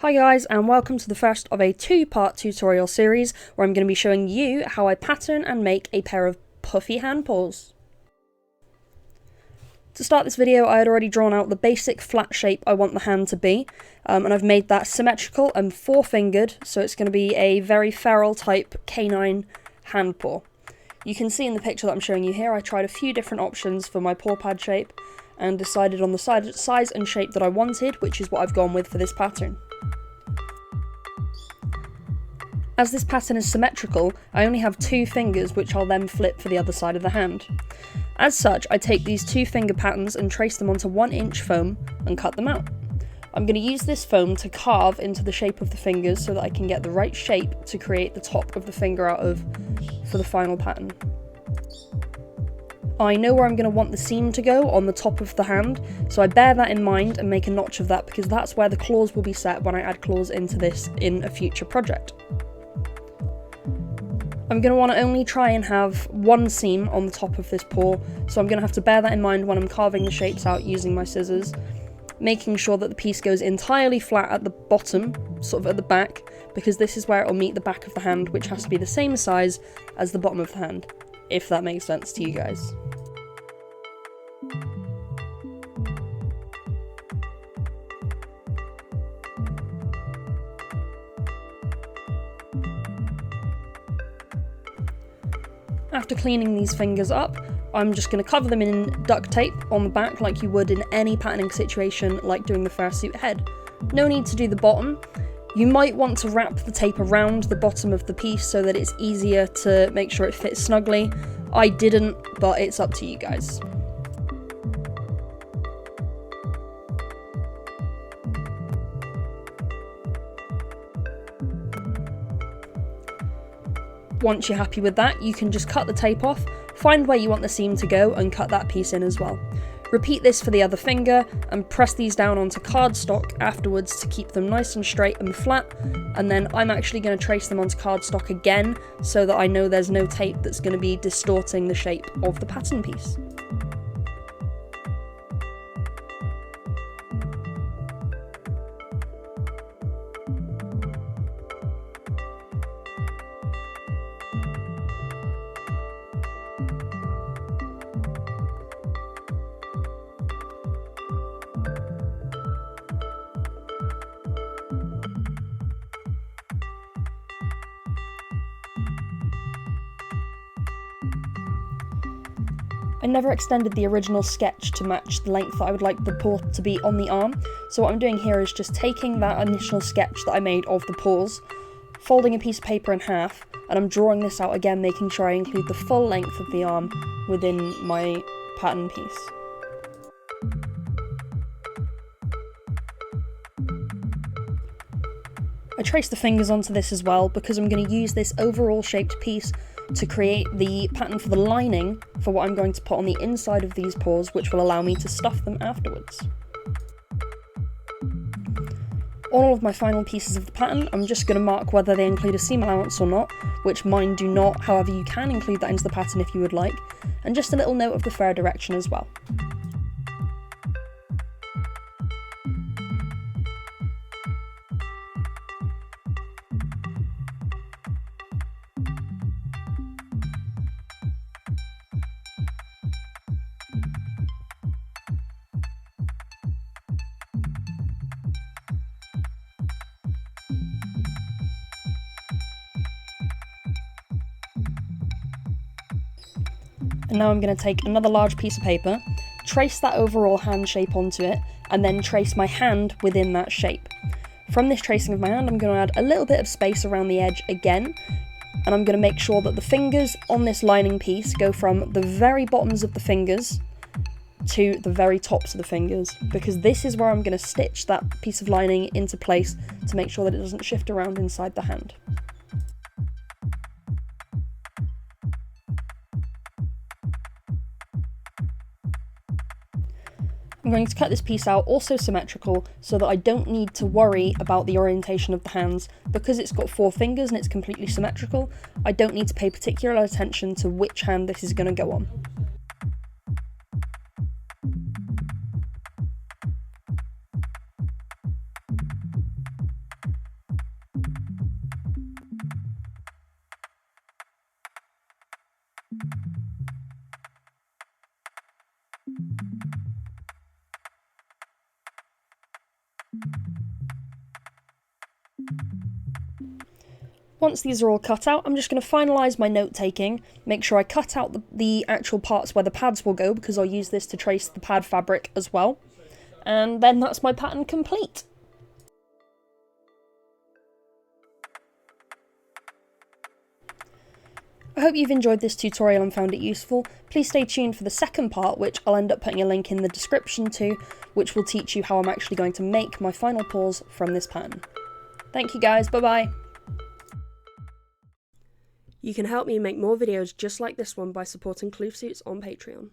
Hi guys, and welcome to the first of a two-part tutorial series where I'm going to be showing you how I pattern and make a pair of puffy handpaws. To start this video, I had already drawn out the basic flat shape I want the hand to be, and I've made that symmetrical and four-fingered, so it's going to be a very feral type canine handpaw. You can see in the picture that I'm showing you here, I tried a few different options for my paw pad shape and decided on the size and shape that I wanted, which is what I've gone with for this pattern. As this pattern is symmetrical, I only have two fingers which I'll then flip for the other side of the hand. As such, I take these two finger patterns and trace them onto 1-inch foam and cut them out. I'm going to use this foam to carve into the shape of the fingers so that I can get the right shape to create the top of the finger out of for the final pattern. I know where I'm going to want the seam to go on the top of the hand, so I bear that in mind and make a notch of that because that's where the claws will be set when I add claws into this in a future project. I'm going to want to only try and have one seam on the top of this paw, so I'm going to have to bear that in mind when I'm carving the shapes out using my scissors, making sure that the piece goes entirely flat at the bottom, sort of at the back, because this is where it will meet the back of the hand, which has to be the same size as the bottom of the hand, if that makes sense to you guys. After cleaning these fingers up, I'm just going to cover them in duct tape on the back like you would in any patterning situation like doing the fursuit head. No need to do the bottom. You might want to wrap the tape around the bottom of the piece so that it's easier to make sure it fits snugly. I didn't, but it's up to you guys. Once you're happy with that, you can just cut the tape off, find where you want the seam to go and cut that piece in as well. Repeat this for the other finger and press these down onto cardstock afterwards to keep them nice and straight and flat, and then I'm actually going to trace them onto cardstock again so that I know there's no tape that's going to be distorting the shape of the pattern piece. I never extended the original sketch to match the length that I would like the paw to be on the arm, so what I'm doing here is just taking that initial sketch that I made of the paws, folding a piece of paper in half, and I'm drawing this out again, making sure I include the full length of the arm within my pattern piece. I traced the fingers onto this as well because I'm going to use this overall shaped piece to create the pattern for the lining for what I'm going to put on the inside of these paws, which will allow me to stuff them afterwards. On all of my final pieces of the pattern, I'm just going to mark whether they include a seam allowance or not, which mine do not, however you can include that into the pattern if you would like, and just a little note of the fur direction as well. And now I'm going to take another large piece of paper, trace that overall hand shape onto it, and then trace my hand within that shape. From this tracing of my hand, I'm going to add a little bit of space around the edge again, and I'm going to make sure that the fingers on this lining piece go from the very bottoms of the fingers to the very tops of the fingers, because this is where I'm going to stitch that piece of lining into place to make sure that it doesn't shift around inside the hand. I'm going to cut this piece out also symmetrical so that I don't need to worry about the orientation of the hands. Because it's got four fingers and it's completely symmetrical, I don't need to pay particular attention to which hand this is going to go on. Once these are all cut out, I'm just going to finalise my note taking, make sure I cut out the actual parts where the pads will go, because I'll use this to trace the pad fabric as well, and then that's my pattern complete. I hope you've enjoyed this tutorial and found it useful. Please stay tuned for the second part, which I'll end up putting a link in the description to, which will teach you how I'm actually going to make my final paws from this pattern. Thank you guys, bye bye! You can help me make more videos just like this one by supporting Kloofsuits on Patreon.